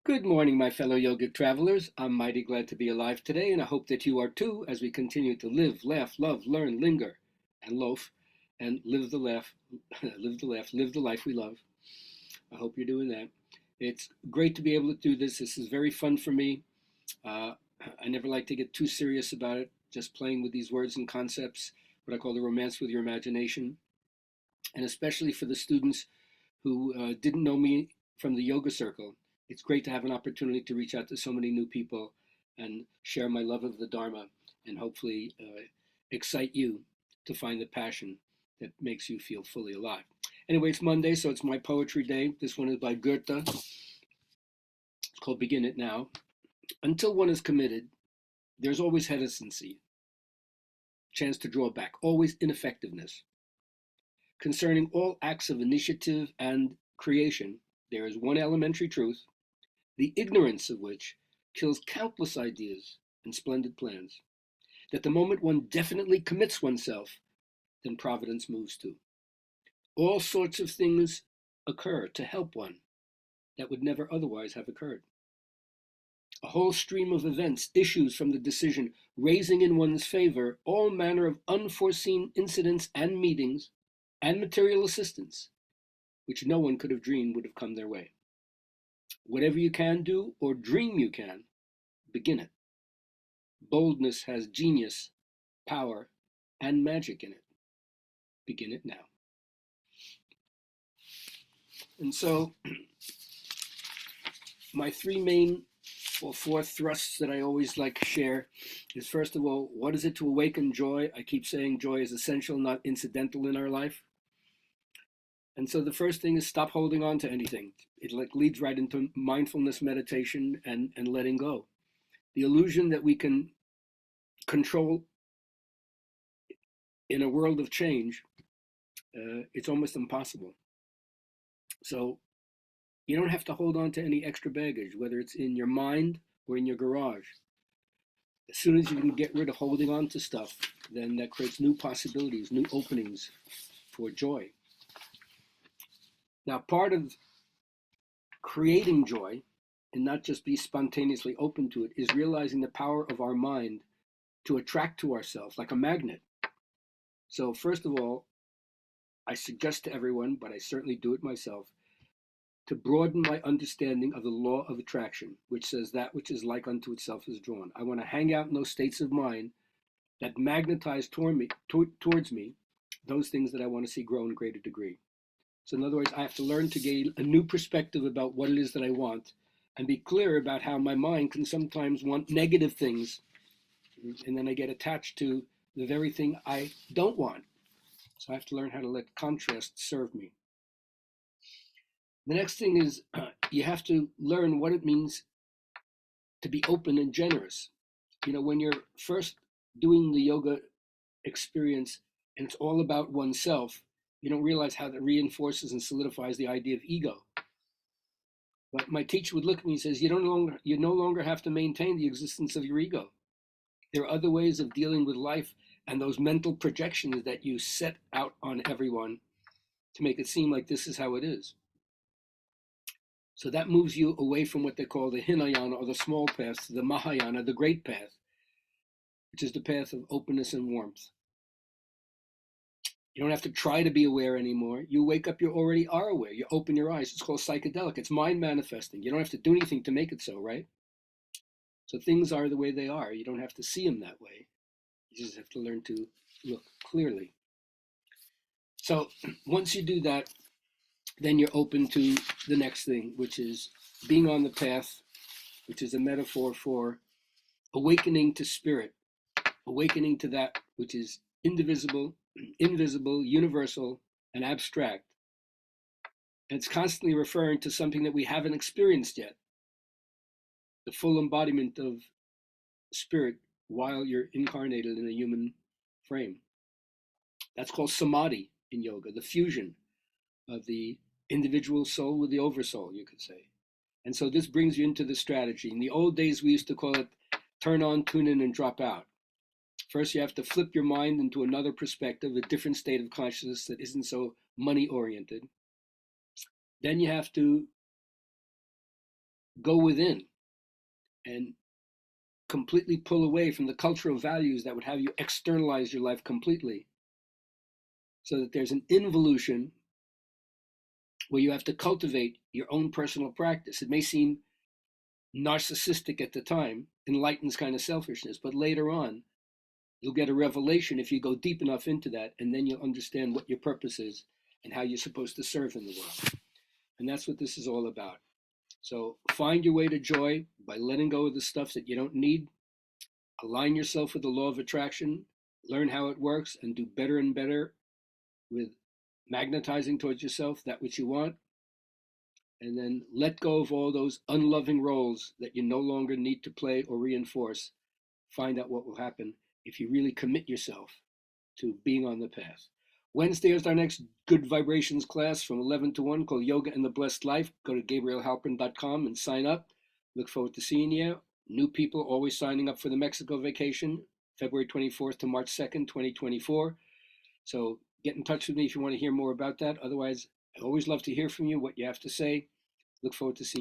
Good morning, my fellow yogic travelers. I'm mighty glad to be alive today, and I hope that you are too as we continue to live, laugh, love, learn, linger, and loaf, and live the laugh, live the life we love. I hope you're doing that. It's great to be able to do this. This is very fun for me. Uh, I never like to get too serious about it, just playing with these words and concepts, what I call the romance with your imagination, and especially for the students who didn't know me from the yoga circle. It's great to have an opportunity to reach out to so many new people and share my love of the Dharma and hopefully excite you to find the passion that makes you feel fully alive. Anyway, it's Monday, so it's my poetry day. This one is by Goethe. It's called Begin It Now. Until one is committed, there's always hesitancy, chance to draw back, always ineffectiveness. Concerning all acts of initiative and creation, there is one elementary truth, the ignorance of which kills countless ideas and splendid plans. That the moment one definitely commits oneself, then providence moves too. All sorts of things occur to help one that would never otherwise have occurred. A whole stream of events issues from the decision, raising in one's favor all manner of unforeseen incidents and meetings and material assistance, which no one could have dreamed would have come their way. Whatever you can do or dream you can, begin it. Boldness has genius, power, and magic in it. Begin it now. And so, my three main or four thrusts that I always like to share is, first of all, what is it to awaken joy? I keep saying joy is essential, not incidental in our life. And so the first thing is stop holding on to anything. It like leads right into mindfulness meditation and letting go. The illusion that we can control in a world of change, it's almost impossible. So you don't have to hold on to any extra baggage, whether it's in your mind or in your garage. As soon as you can get rid of holding on to stuff, then that creates new possibilities, new openings for joy. Now, part of creating joy, and not just be spontaneously open to it, is realizing the power of our mind to attract to ourselves like a magnet. So, first of all, I suggest to everyone, but I certainly do it myself, to broaden my understanding of the law of attraction, which says that which is like unto itself is drawn. I want to hang out in those states of mind that magnetize towards me those things that I want to see grow in a greater degree. So, in other words, I have to learn to gain a new perspective about what it is that I want and be clear about how my mind can sometimes want negative things, and then I get attached to the very thing I don't want. So, I have to learn how to let contrast serve me. The next thing is you have to learn what it means to be open and generous. When you're first doing the yoga experience and it's all about oneself, you don't realize how that reinforces and solidifies the idea of ego. But my teacher would look at me and says, you no longer have to maintain the existence of your ego. There are other ways of dealing with life and those mental projections that you set out on everyone to make it seem like this is how it is. So that moves you away from what they call the Hinayana or the small path to the Mahayana, the great path, which is the path of openness and warmth. You don't have to try to be aware anymore. You wake up, you already are aware. You open your eyes. It's called psychedelic. It's mind manifesting. You don't have to do anything to make it so, right? So things are the way they are. You don't have to see them that way. You just have to learn to look clearly. So once you do that, then you're open to the next thing, which is being on the path, which is a metaphor for awakening to spirit, awakening to that which is indivisible, invisible, universal, and abstract. And it's constantly referring to something that we haven't experienced yet, the full embodiment of spirit while you're incarnated in a human frame. That's called samadhi in yoga, the fusion of the individual soul with the oversoul, you could say. And so this brings you into the strategy. In the old days, we used to call it turn on, tune in, and drop out. First, you have to flip your mind into another perspective, a different state of consciousness that isn't so money oriented. Then you have to go within and completely pull away from the cultural values that would have you externalize your life completely, so that there's an involution where you have to cultivate your own personal practice. It may seem narcissistic at the time, enlightens kind of selfishness, but later on, you'll get a revelation if you go deep enough into that, and then you'll understand what your purpose is and how you're supposed to serve in the world. And that's what this is all about. So find your way to joy by letting go of the stuff that you don't need. Align yourself with the law of attraction, learn how it works, and do better and better with magnetizing towards yourself that which you want. And then let go of all those unloving roles that you no longer need to play or reinforce. Find out what will happen if you really commit yourself to being on the path. Wednesday is our next Good Vibrations class from 11 to 1 called Yoga and the Blessed Life. Go to GabrielHalpern.com and sign up. Look forward to seeing you. New people always signing up for the Mexico vacation, February 24th to March 2nd, 2024. So get in touch with me if you want to hear more about that. Otherwise, I always love to hear from you, what you have to say. Look forward to seeing you.